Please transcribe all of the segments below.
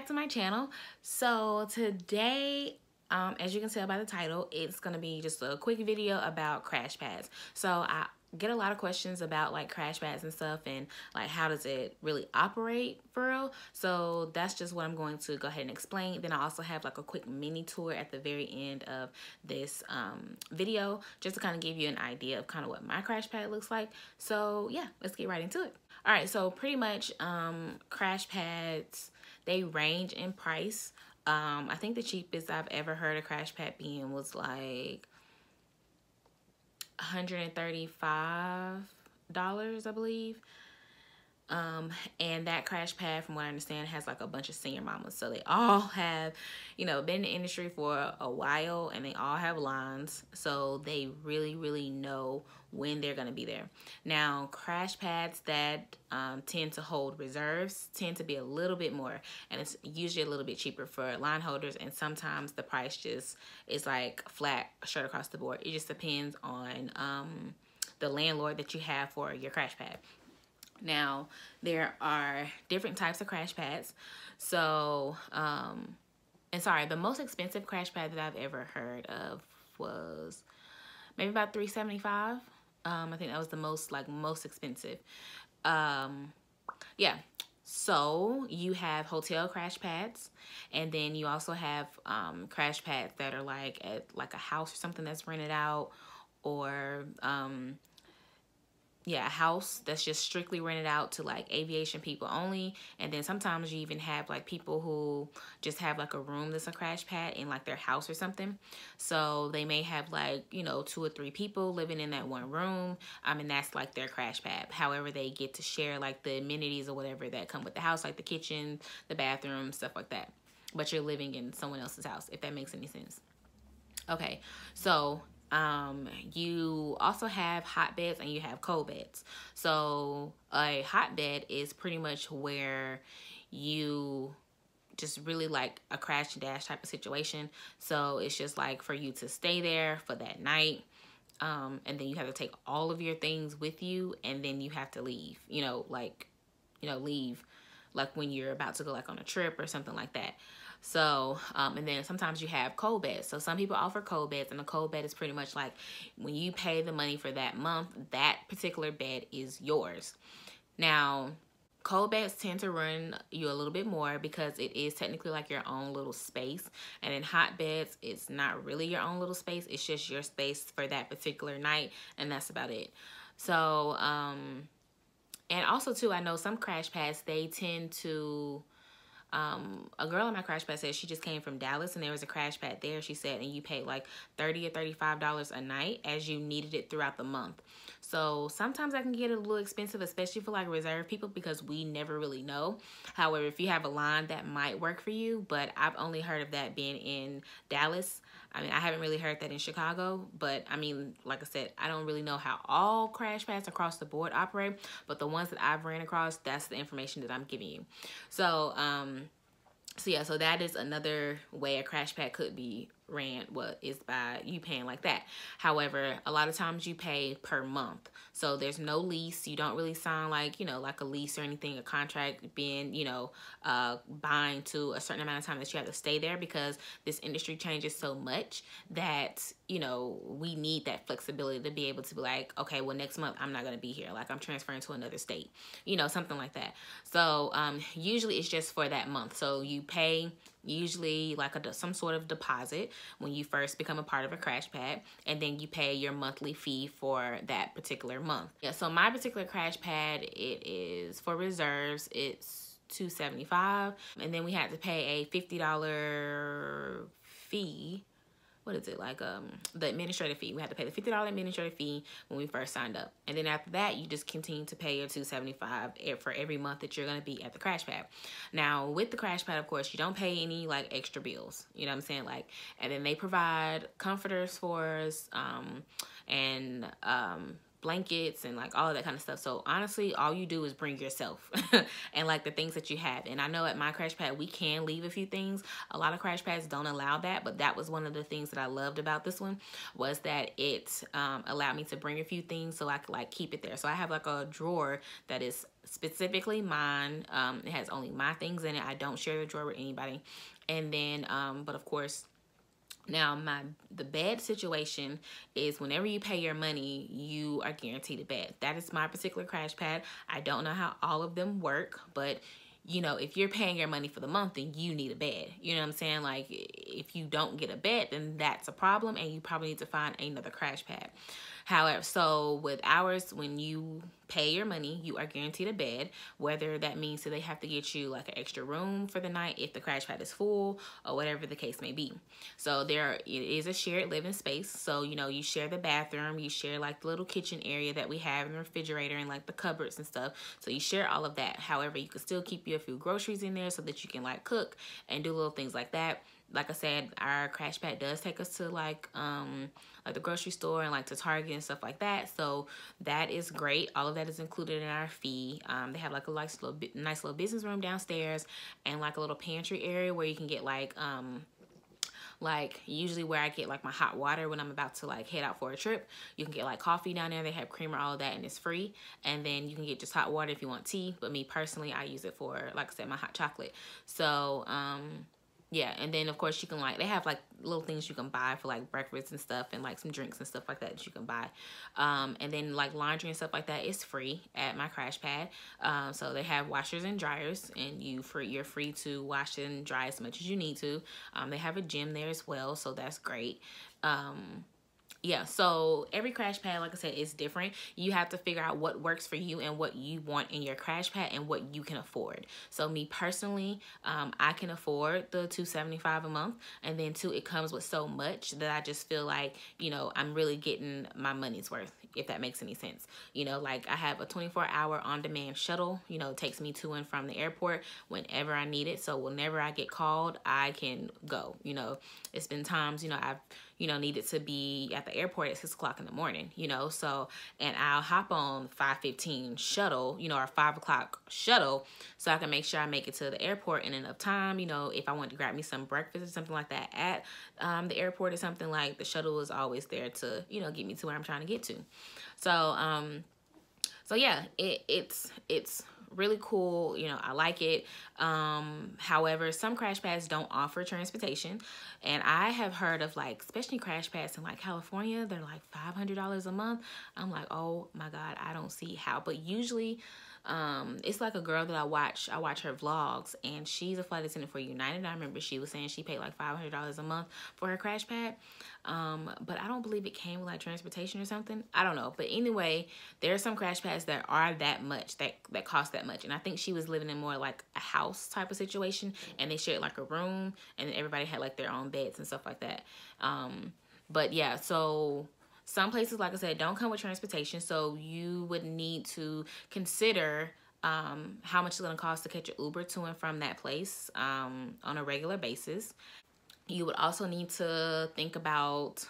to my channel. So today, as you can tell by the title, it's gonna be just a quick video about CrashPads. So I get a lot of questions about like CrashPads and stuff, and like how does it really operate for real. So that's just what I'm going to go ahead and explain. Then I also have like a quick mini tour at the very end of this video, just to kind of give you an idea of kind of what my CrashPad looks like. So yeah, let's get right into it. All right, so pretty much CrashPads, they range in price. I think the cheapest I've ever heard a CrashPad being was like $135, I believe. And that CrashPad, from what I understand, has like a bunch of senior mamas. So they all have, you know, been in the industry for a while, and they all have lines. So they really know when they're going to be there. Now, CrashPads that tend to hold reserves tend to be a little bit more, and it's usually a little bit cheaper for line holders, and sometimes the price just is like flat straight across the board. It just depends on the landlord that you have for your CrashPad. Now, there are different types of CrashPads. So, and sorry, the most expensive CrashPad that I've ever heard of was maybe about $375. I think that was the most expensive. Yeah. So you have hotel CrashPads, and then you also have CrashPads that are like at like a house or something that's rented out, or yeah, a house that's just strictly rented out to like aviation people only. And then sometimes you even have like people who just have like a room that's a CrashPad in like their house or something. So they may have like, you know, 2 or 3 people living in that one room. And that's like their CrashPad. However, they get to share like the amenities or whatever that come with the house, like the kitchen, the bathroom, stuff like that. But you're living in someone else's house, if that makes any sense. Okay, so you also have hotbeds and you have cold beds. So a hotbed is pretty much where you just really like a crash and dash type of situation. So it's just like for you to stay there for that night. And then you have to take all of your things with you, and then you have to leave, leave like when you're about to go like on a trip or something like that. So, and then sometimes you have cold beds. So some people offer cold beds, and a cold bed is pretty much like when you pay the money for that month, that particular bed is yours. Now, cold beds tend to run you a little bit more because it is technically like your own little space. And in hot beds, it's not really your own little space. It's just your space for that particular night, and that's about it. So, and also too, I know some CrashPads, they tend to, a girl on my CrashPad said she just came from Dallas, and there was a CrashPad there, she said, and you paid like $30 or $35 a night as you needed it throughout the month. So sometimes I can get a little expensive, especially for like reserve people, because we never really know. However, if you have a line, that might work for you, but I've only heard of that being in Dallas. I mean, I haven't really heard that in Chicago, but I mean, like I said, I don't really know how all CrashPads across the board operate, but the ones that I've ran across, that's the information that I'm giving you. So, so that is another way a CrashPad could be ran, is by you paying like that. However, a lot of times you pay per month. So there's no lease. You don't really sign like, like a lease or anything, a contract being, buying to a certain amount of time that you have to stay there, because this industry changes so much that, we need that flexibility to be able to be like, okay, well, next month I'm not going to be here. Like I'm transferring to another state, something like that. So usually it's just for that month. So you pay usually like some sort of deposit when you first become a part of a CrashPad, and then you pay your monthly fee for that particular month. Yeah, so my particular CrashPad, it is for reserves, it's $275, and then we had to pay a $50 fee. What is it, like the administrative fee? We had to pay the $50 administrative fee when we first signed up, and then after that you just continue to pay your $275 for every month that you're going to be at the CrashPad. Now with the CrashPad, of course, you don't pay any like extra bills, you know what I'm saying, like, and then they provide comforters for us, and blankets and like all of that kind of stuff. So honestly, all you do is bring yourself and like the things that you have. And I know at my crash pad, we can leave a few things. A lot of crash pads don't allow that, but that was one of the things that I loved about this one, was that it allowed me to bring a few things so I could like keep it there. So I have like a drawer that is specifically mine. It has only my things in it. I don't share the drawer with anybody. And then, but of course, now, the bed situation is whenever you pay your money, you are guaranteed a bed. That is my particular crash pad. I don't know how all of them work, but you know, if you're paying your money for the month, then you need a bed. You know what I'm saying? Like, if you don't get a bed, then that's a problem, and you probably need to find another crash pad. However, so with ours, when you pay your money, you are guaranteed a bed, whether that means that they have to get you like an extra room for the night if the crash pad is full or whatever the case may be. So it is a shared living space. So, you know, you share the bathroom, you share like the little kitchen area that we have in the refrigerator and like the cupboards and stuff. So you share all of that. However, you can still keep a few groceries in there so that you can like cook and do little things like that. Like I said, our crash pad does take us to like the grocery store and like to Target and stuff like that. So that is great. All of that is included in our fee. They have like a nice little business room downstairs and like a little pantry area where you can get like usually where I get like my hot water when I'm about to like head out for a trip. You can get like coffee down there. They have creamer, all of that, and it's free. And then you can get just hot water if you want tea. But me personally, I use it for, like I said, my hot chocolate. So yeah, and then of course you can like, they have like little things you can buy for like breakfast and stuff, and like some drinks and stuff like that you can buy. And then like laundry and stuff like that is free at my crash pad. So they have washers and dryers, and you're free to wash and dry as much as you need to. They have a gym there as well, so that's great. Yeah, so every crash pad, like I said, is different. You have to figure out what works for you and what you want in your crash pad and what you can afford. So me personally, I can afford the $275 a month, and then too, it comes with so much that I just feel like, you know, I'm really getting my money's worth, if that makes any sense. You know, like I have a 24-hour on-demand shuttle. You know, it takes me to and from the airport whenever I need it. So whenever I get called, I can go. You know, it's been times, you know, I've needed to be at the airport at 6 o'clock in the morning, you know, so, and I'll hop on 5:15 shuttle, you know, or 5 o'clock shuttle, so I can make sure I make it to the airport in enough time. You know, if I want to grab me some breakfast or something like that at the airport or something, like the shuttle is always there to, you know, get me to where I'm trying to get to. So, so yeah, it's really cool. You know, I like it. However, some crash pads don't offer transportation, and I have heard of like, especially crash pads in like California, they're like $500 a month. I'm like, oh my God, I don't see how. But usually it's like a girl that I watch her vlogs, and she's a flight attendant for United. I remember she was saying she paid like $500 a month for her crash pad. But I don't believe it came with like transportation or something. I don't know. But anyway, there are some crash pads that are that much, that cost that much. And I think she was living in more like a house type of situation, and they shared like a room, and everybody had like their own beds and stuff like that. But yeah, so some places, like I said, don't come with transportation, so you would need to consider how much it's going to cost to catch an Uber to and from that place on a regular basis. You would also need to think about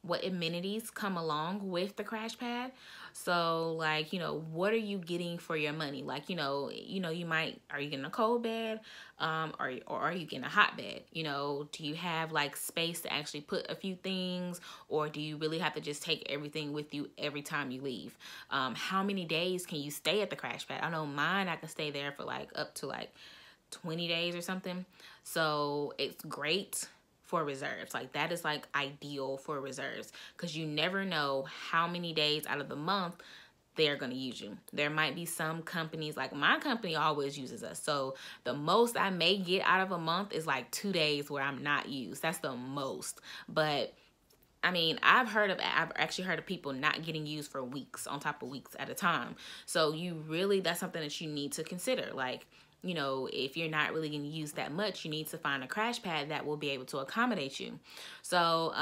what amenities come along with the crash pad. So like, you know, what are you getting for your money? Like, you know, you might, are you getting a cold bed? Or are you getting a hot bed? You know, do you have like space to actually put a few things, or do you really have to just take everything with you every time you leave? How many days can you stay at the crash pad? I know mine, I can stay there for like up to like 20 days or something. So it's great for reserves. Like that is like ideal for reserves, because you never know how many days out of the month they're going to use you. There might be some companies, like my company always uses us. So the most I may get out of a month is like 2 days where I'm not used. That's the most. But I mean, I've actually heard of people not getting used for weeks on top of weeks at a time. So that's something that you need to consider. Like, you know, if you're not really going to use that much, you need to find a crash pad that will be able to accommodate you. So,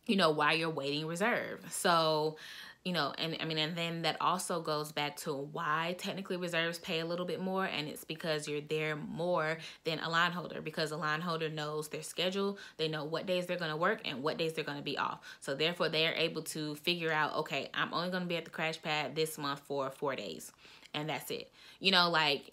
you know, while you're waiting, reserve. So you know, and I mean, and then that also goes back to why technically reserves pay a little bit more, and it's because you're there more than a line holder, because a line holder knows their schedule, they know what days they're going to work and what days they're going to be off. So therefore they are able to figure out, okay, I'm only going to be at the crash pad this month for 4 days, and that's it. You know, like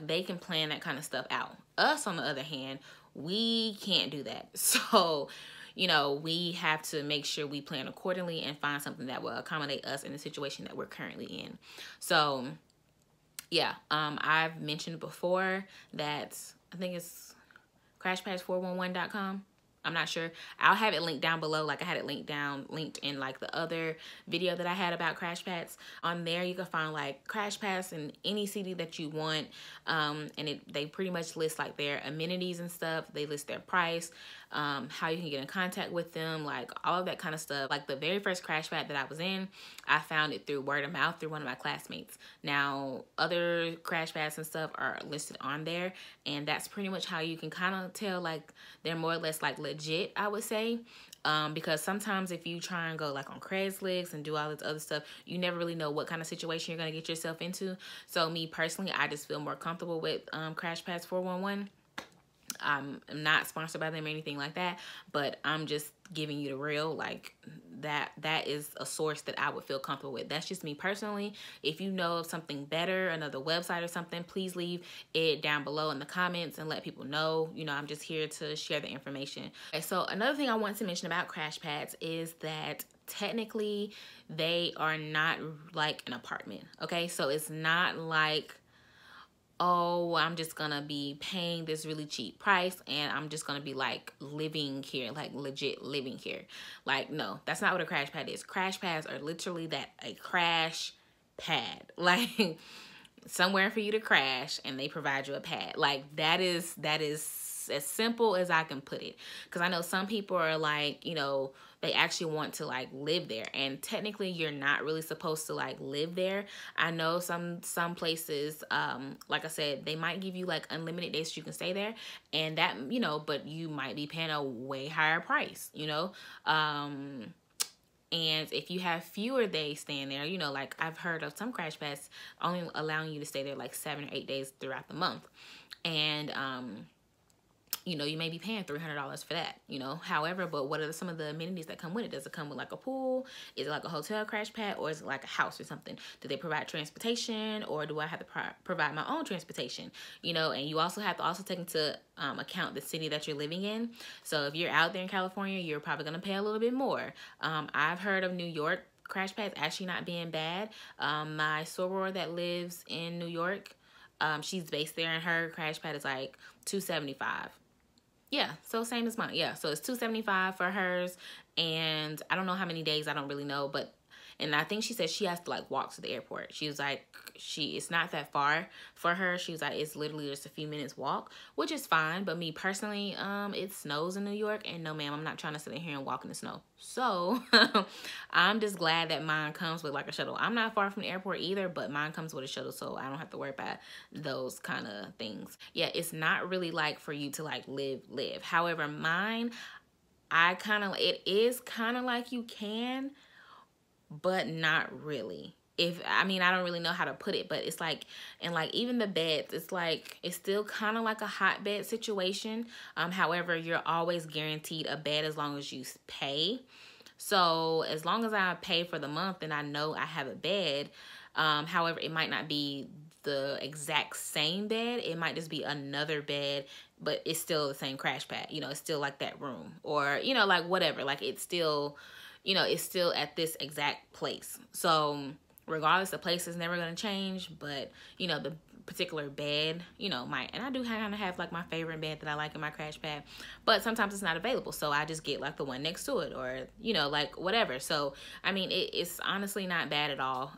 they can plan that kind of stuff out. Us, on the other hand, we can't do that. So, you know, we have to make sure we plan accordingly and find something that will accommodate us in the situation that we're currently in. So, yeah, I've mentioned before that I think it's CrashPads411.com. I'm not sure. I'll have it linked down below. Like I had it linked in like the other video that I had about CrashPads. On there, you can find like CrashPads in any city that you want. And they pretty much list like their amenities and stuff. They list their price, how you can get in contact with them, like all of that kind of stuff. Like the very first CrashPad that I was in, I found it through word of mouth through one of my classmates. Now, other CrashPads and stuff are listed on there, and that's pretty much how you can kind of tell like they're more or less like legit, I would say. Because sometimes if you try and go like on Craigslist and do all this other stuff, you never really know what kind of situation you're going to get yourself into. So me personally, I just feel more comfortable with CrashPads 411. I'm not sponsored by them or anything like that, but I'm just giving you the real, like that is a source that I would feel comfortable with. That's just me personally. If you know of something better, another website or something, please leave it down below in the comments and let people know. You know, I'm just here to share the information. Okay, so another thing I want to mention about CrashPads is that technically they are not like an apartment. Okay, so it's not like, oh, I'm just gonna be paying this really cheap price and I'm just gonna be like living here, like legit living here. Like, no, that's not what a crash pad is. Crash pads are literally that, a crash pad. Like somewhere for you to crash and they provide you a pad. Like that is as simple as I can put it. Because I know some people are like, you know, they actually want to like live there, and technically you're not really supposed to like live there. I know some places, like I said, they might give you like unlimited days you can stay there, and that, you know, but you might be paying a way higher price, you know. And if you have fewer days staying there, you know, like I've heard of some crash pads only allowing you to stay there like 7 or 8 days throughout the month, and you know, you may be paying $300 for that, you know. However, but what are some of the amenities that come with it? Does it come with like a pool? Is it like a hotel crash pad, or is it like a house or something? Do they provide transportation, or do I have to provide my own transportation? You know, and you also have to take into account the city that you're living in. So if you're out there in California, you're probably going to pay a little bit more. I've heard of New York crash pads actually not being bad. My soror that lives in New York, she's based there, and her crash pad is like $275. Yeah, so same as mine. Yeah, so it's $275 for hers, and I don't know how many days, I don't really know, but, and I think she said she has to like walk to the airport. She was like, it's not that far for her. She was like, it's literally just a few minutes walk, which is fine. But me personally, it snows in New York, and no ma'am, I'm not trying to sit in here and walk in the snow. So I'm just glad that mine comes with like a shuttle. I'm not far from the airport either, but mine comes with a shuttle, so I don't have to worry about those kind of things. Yeah, it's not really like for you to like live. However, mine, it is kind of like you can, but not really. I don't really know how to put it, but it's like, and like even the beds, it's like, it's still kind of like a hotbed situation. However, you're always guaranteed a bed as long as you pay. So as long as I pay for the month and I know I have a bed, however, it might not be the exact same bed. It might just be another bed, but it's still the same crash pad. You know, it's still like that room, or, you know, like whatever, like it's still, you know, it's still at this exact place. So regardless, the place is never going to change, but, you know, the particular bed, you know, might. And I do kind of have like my favorite bed that I like in my crash pad, but sometimes it's not available. So I just get like the one next to it, or, you know, like whatever. So, I mean, it's honestly not bad at all.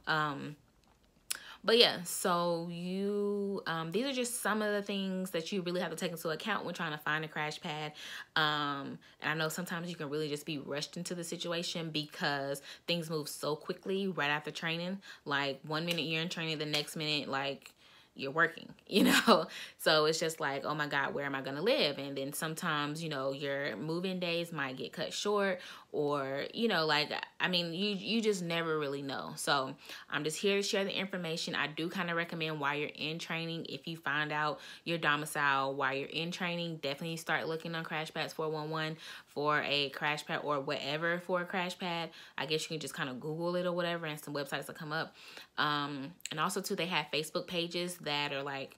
But yeah, so these are just some of the things that you really have to take into account when trying to find a crash pad. And I know sometimes you can really just be rushed into the situation because things move so quickly right after training. Like 1 minute you're in training, the next minute, like, you're working, you know? So it's just like, oh my God, where am I gonna live? And then sometimes, you know, your move-in days might get cut short, or, you know, like, I mean, you just never really know. So I'm just here to share the information. I do kind of recommend while you're in training, if you find out your domicile while you're in training, definitely start looking on CrashPads 411 for a crash pad, or whatever for a crash pad. I guess you can just kind of Google it or whatever, and some websites will come up. And also too, they have Facebook pages that are like,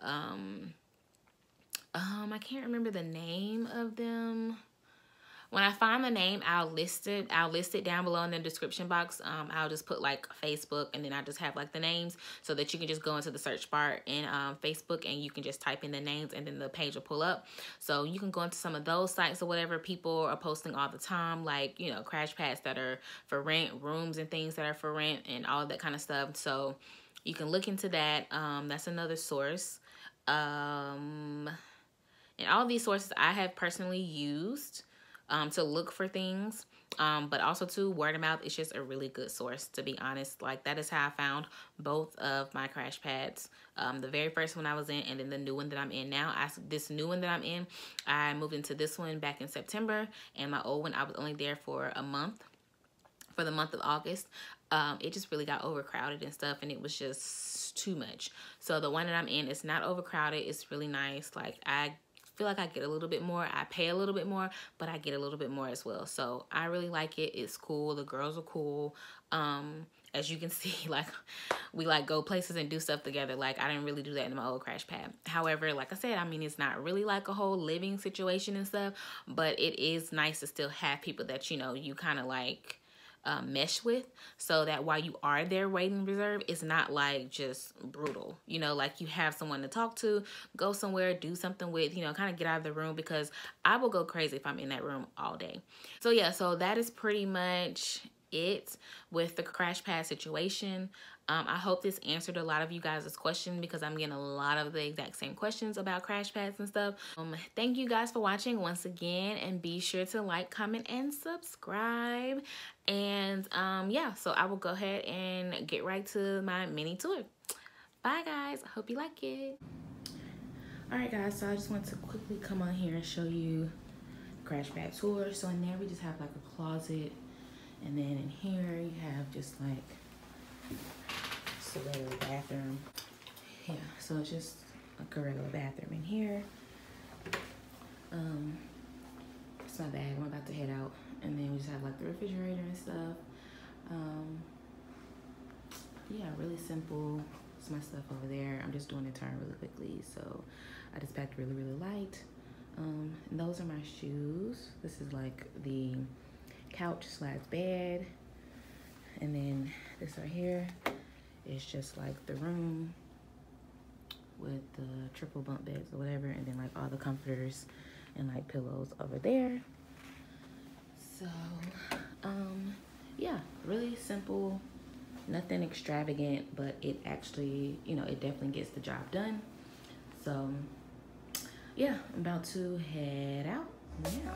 I can't remember the name of them. When I find the name, I'll list it down below in the description box. I'll just put like Facebook, and then I just have like the names, so that you can just go into the search bar in Facebook, and you can just type in the names, and then the page will pull up. So you can go into some of those sites or whatever. People are posting all the time, like, you know, crash pads that are for rent, rooms and things that are for rent, and all of that kind of stuff. So you can look into that. That's another source. And all these sources I have personally used to look for things, but also too, word of mouth is just a really good source, to be honest. Like, that is how I found both of my crash pads. The very first one I was in, and then the new one that I'm in now. This new one that I'm in, I moved into this one back in September, and my old one, I was only there for a month, for the month of August. It just really got overcrowded and stuff, and it was just too much. So the one that I'm in, it's not overcrowded. It's really nice. Like, I feel like I get a little bit more. I pay a little bit more, but I get a little bit more as well. So I really like it. It's cool. The girls are cool. As you can see, like, we like go places and do stuff together. Like, I didn't really do that in my old crash pad. However, like I said, I mean, it's not really like a whole living situation and stuff, but it is nice to still have people that, you know, you kind of like mesh with, so that while you are there waiting reserve, it's not like just brutal, you know, like you have someone to talk to, go somewhere, do something with, you know, kind of get out of the room, because I will go crazy if I'm in that room all day. So yeah, so that is pretty much it with the crash pad situation. I hope this answered a lot of you guys' questions, because I'm getting a lot of the exact same questions about crash pads and stuff. Thank you guys for watching once again, and be sure to like, comment, and subscribe. And yeah, so I will go ahead and get right to my mini tour. Bye guys, I hope you like it. All right guys, so I just want to quickly come on here and show you the crash pad tour. So in there we just have like a closet, and then in here you have just like a regular bathroom. Yeah, so it's just like a regular bathroom in here. It's my bag. I'm about to head out, and then we just have like the refrigerator and stuff. Yeah, really simple. It's my stuff over there. I'm just doing a turn really quickly, so I just packed really light. And those are my shoes. This is like the couch / bed, and then this right here is just like the room with the triple bunk beds or whatever, and then like all the comforters and like pillows over there. So yeah, really simple, nothing extravagant, but it actually, you know, it definitely gets the job done. So yeah, I'm about to head out now.